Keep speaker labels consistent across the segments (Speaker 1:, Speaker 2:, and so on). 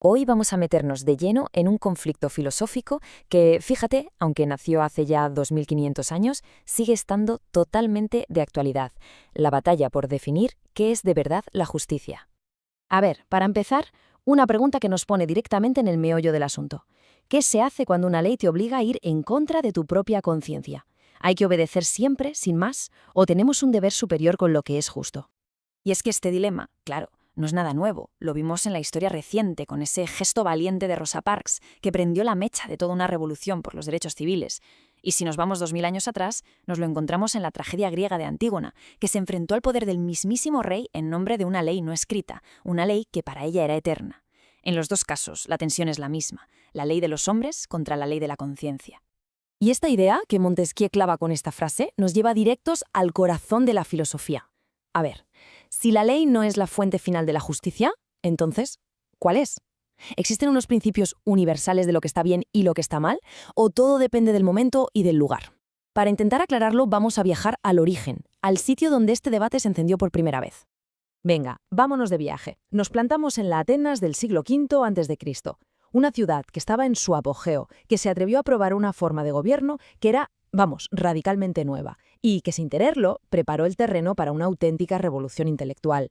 Speaker 1: Hoy vamos a meternos de lleno en un conflicto filosófico que, fíjate, aunque nació hace ya 2500 años, sigue estando totalmente de actualidad: la batalla por definir qué es de verdad la justicia.
Speaker 2: A ver, para empezar, una pregunta que nos pone directamente en el meollo del asunto. ¿Qué se hace cuando una ley te obliga a ir en contra de tu propia conciencia? ¿Hay que obedecer siempre, sin más, o tenemos un deber superior con lo que es justo?
Speaker 3: Y es que este dilema, claro, no es nada nuevo. Lo vimos en la historia reciente con ese gesto valiente de Rosa Parks, que prendió la mecha de toda una revolución por los derechos civiles. Y si nos vamos 2000 años atrás, nos lo encontramos en la tragedia griega de Antígona, que se enfrentó al poder del mismísimo rey en nombre de una ley no escrita, una ley que para ella era eterna. En los dos casos, la tensión es la misma: la ley de los hombres contra la ley de la conciencia.
Speaker 2: Y esta idea que Montesquieu clava con esta frase nos lleva directos al corazón de la filosofía. A ver, si la ley no es la fuente final de la justicia, entonces, ¿cuál es? ¿Existen unos principios universales de lo que está bien y lo que está mal? ¿O todo depende del momento y del lugar? Para intentar aclararlo, vamos a viajar al origen, al sitio donde este debate se encendió por primera vez. Venga, vámonos de viaje. Nos plantamos en la Atenas del siglo V a.C., una ciudad que estaba en su apogeo, que se atrevió a probar una forma de gobierno que era, radicalmente nueva, y que sin tenerlo preparó el terreno para una auténtica revolución intelectual.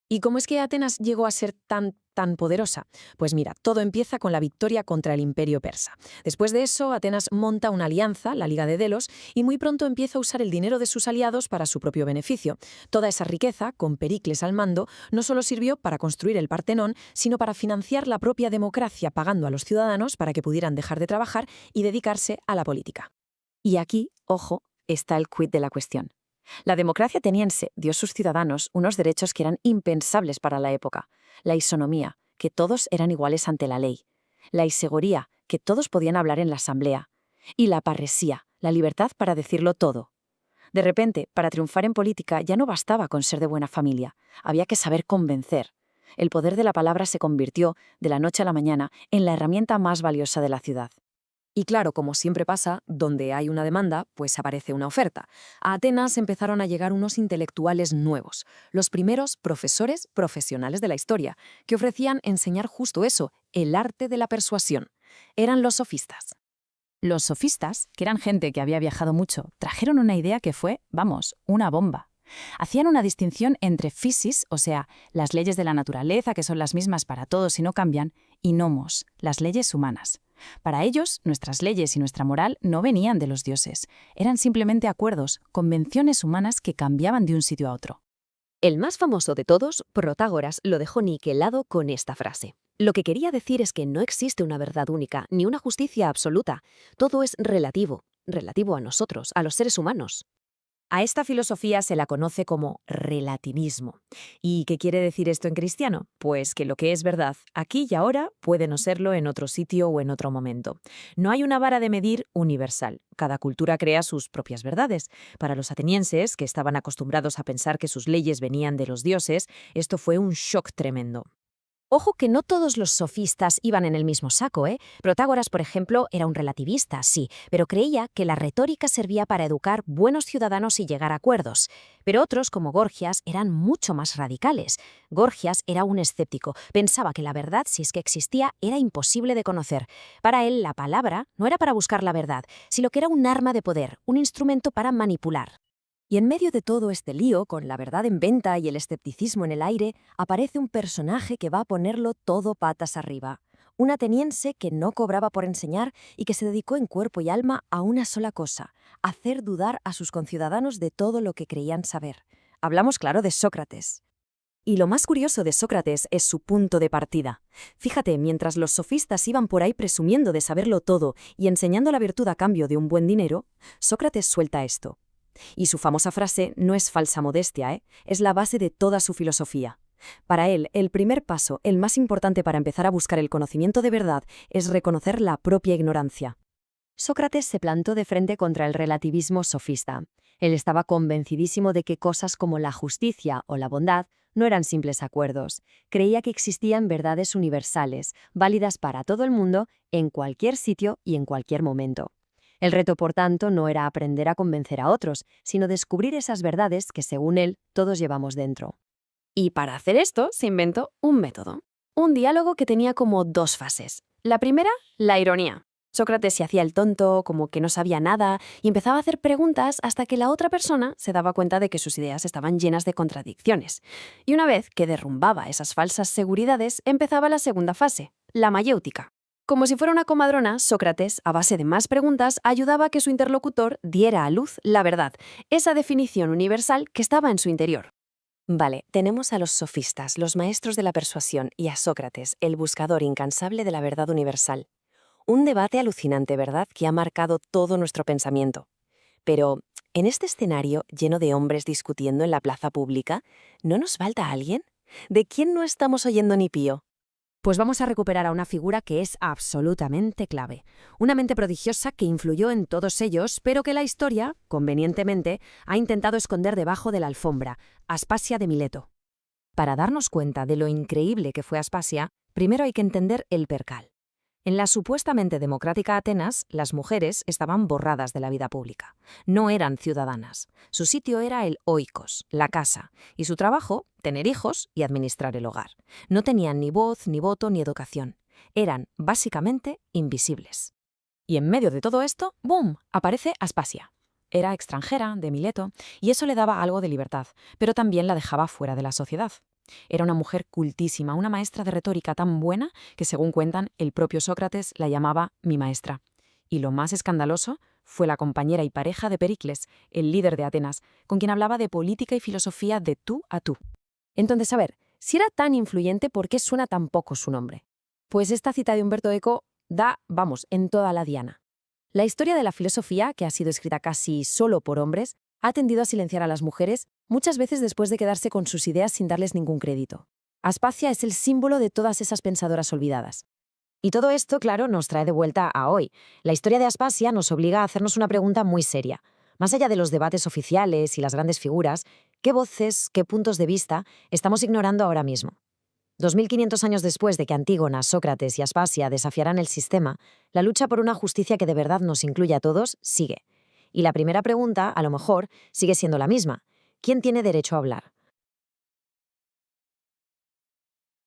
Speaker 2: ¿Y cómo es que Atenas llegó a ser tan poderosa? Pues mira, todo empieza con la victoria contra el Imperio Persa. Después de eso, Atenas monta una alianza, la Liga de Delos, y muy pronto empieza a usar el dinero de sus aliados para su propio beneficio. Toda esa riqueza, con Pericles al mando, no solo sirvió para construir el Partenón, sino para financiar la propia democracia, pagando a los ciudadanos para que pudieran dejar de trabajar y dedicarse a la política.
Speaker 3: Y aquí, ojo, está el quid de la cuestión. La democracia ateniense dio a sus ciudadanos unos derechos que eran impensables para la época: la isonomía, que todos eran iguales ante la ley; la isegoría, que todos podían hablar en la asamblea; y la parresía, la libertad para decirlo todo. De repente, para triunfar en política ya no bastaba con ser de buena familia, había que saber convencer. El poder de la palabra se convirtió, de la noche a la mañana, en la herramienta más valiosa de la ciudad.
Speaker 2: Y claro, como siempre pasa, donde hay una demanda, pues aparece una oferta. A Atenas empezaron a llegar unos intelectuales nuevos, los primeros profesores profesionales de la historia, que ofrecían enseñar justo eso, el arte de la persuasión. Eran los sofistas.
Speaker 3: Los sofistas, que eran gente que había viajado mucho, trajeron una idea que fue, una bomba. Hacían una distinción entre physis, o sea, las leyes de la naturaleza, que son las mismas para todos y no cambian, y nomos, las leyes humanas. Para ellos, nuestras leyes y nuestra moral no venían de los dioses, eran simplemente acuerdos, convenciones humanas que cambiaban de un sitio a otro.
Speaker 4: El más famoso de todos, Protágoras, lo dejó niquelado con esta frase. Lo que quería decir es que no existe una verdad única, ni una justicia absoluta. Todo es relativo a nosotros, a los seres humanos.
Speaker 2: A esta filosofía se la conoce como relativismo. ¿Y qué quiere decir esto en cristiano? Pues que lo que es verdad aquí y ahora puede no serlo en otro sitio o en otro momento. No hay una vara de medir universal. Cada cultura crea sus propias verdades. Para los atenienses, que estaban acostumbrados a pensar que sus leyes venían de los dioses, esto fue un shock tremendo. Ojo que no todos los sofistas iban en el mismo saco, ¿eh? Protágoras, por ejemplo, era un relativista, sí, pero creía que la retórica servía para educar buenos ciudadanos y llegar a acuerdos. Pero otros, como Gorgias, eran mucho más radicales. Gorgias era un escéptico, pensaba que la verdad, si es que existía, era imposible de conocer. Para él, la palabra no era para buscar la verdad, sino que era un arma de poder, un instrumento para manipular. Y en medio de todo este lío, con la verdad en venta y el escepticismo en el aire, aparece un personaje que va a ponerlo todo patas arriba. Un ateniense que no cobraba por enseñar y que se dedicó en cuerpo y alma a una sola cosa: hacer dudar a sus conciudadanos de todo lo que creían saber. Hablamos, claro, de Sócrates. Y lo más curioso de Sócrates es su punto de partida. Fíjate, mientras los sofistas iban por ahí presumiendo de saberlo todo y enseñando la virtud a cambio de un buen dinero, Sócrates suelta esto. Y su famosa frase no es falsa modestia, es la base de toda su filosofía. Para él, el primer paso, el más importante para empezar a buscar el conocimiento de verdad, es reconocer la propia ignorancia. Sócrates se plantó de frente contra el relativismo sofista. Él estaba convencidísimo de que cosas como la justicia o la bondad no eran simples acuerdos. Creía que existían verdades universales, válidas para todo el mundo, en cualquier sitio y en cualquier momento. El reto, por tanto, no era aprender a convencer a otros, sino descubrir esas verdades que, según él, todos llevamos dentro. Y para hacer esto, se inventó un método.
Speaker 3: Un diálogo que tenía como dos fases. La primera, la ironía. Sócrates se hacía el tonto, como que no sabía nada, y empezaba a hacer preguntas hasta que la otra persona se daba cuenta de que sus ideas estaban llenas de contradicciones. Y una vez que derrumbaba esas falsas seguridades, empezaba la segunda fase, la mayéutica. Como si fuera una comadrona, Sócrates, a base de más preguntas, ayudaba a que su interlocutor diera a luz la verdad, esa definición universal que estaba en su interior.
Speaker 1: Vale, tenemos a los sofistas, los maestros de la persuasión, y a Sócrates, el buscador incansable de la verdad universal. Un debate alucinante, ¿verdad?, que ha marcado todo nuestro pensamiento. Pero, en este escenario lleno de hombres discutiendo en la plaza pública, ¿no nos falta alguien? ¿De quién no estamos oyendo ni pío?
Speaker 2: Pues vamos a recuperar a una figura que es absolutamente clave. Una mente prodigiosa que influyó en todos ellos, pero que la historia, convenientemente, ha intentado esconder debajo de la alfombra, Aspasia de Mileto. Para darnos cuenta de lo increíble que fue Aspasia, primero hay que entender el percal. En la supuestamente democrática Atenas, las mujeres estaban borradas de la vida pública. No eran ciudadanas. Su sitio era el oikos, la casa, y su trabajo, tener hijos y administrar el hogar. No tenían ni voz, ni voto, ni educación. Eran, básicamente, invisibles. Y en medio de todo esto, ¡boom!, aparece Aspasia. Era extranjera, de Mileto, y eso le daba algo de libertad, pero también la dejaba fuera de la sociedad. Era una mujer cultísima, una maestra de retórica tan buena que, según cuentan, el propio Sócrates la llamaba mi maestra. Y lo más escandaloso fue la compañera y pareja de Pericles, el líder de Atenas, con quien hablaba de política y filosofía de tú a tú. Entonces, a ver, si era tan influyente, ¿por qué suena tan poco su nombre? Pues esta cita de Humberto Eco da, vamos, en toda la diana. La historia de la filosofía, que ha sido escrita casi solo por hombres, ha tendido a silenciar a las mujeres, muchas veces después de quedarse con sus ideas sin darles ningún crédito. Aspasia es el símbolo de todas esas pensadoras olvidadas. Y todo esto, claro, nos trae de vuelta a hoy. La historia de Aspasia nos obliga a hacernos una pregunta muy seria. Más allá de los debates oficiales y las grandes figuras, ¿qué voces, qué puntos de vista estamos ignorando ahora mismo? 2500 años después de que Antígona, Sócrates y Aspasia desafiaran el sistema, la lucha por una justicia que de verdad nos incluya a todos sigue. Y la primera pregunta, a lo mejor, sigue siendo la misma. ¿Quién tiene derecho a hablar?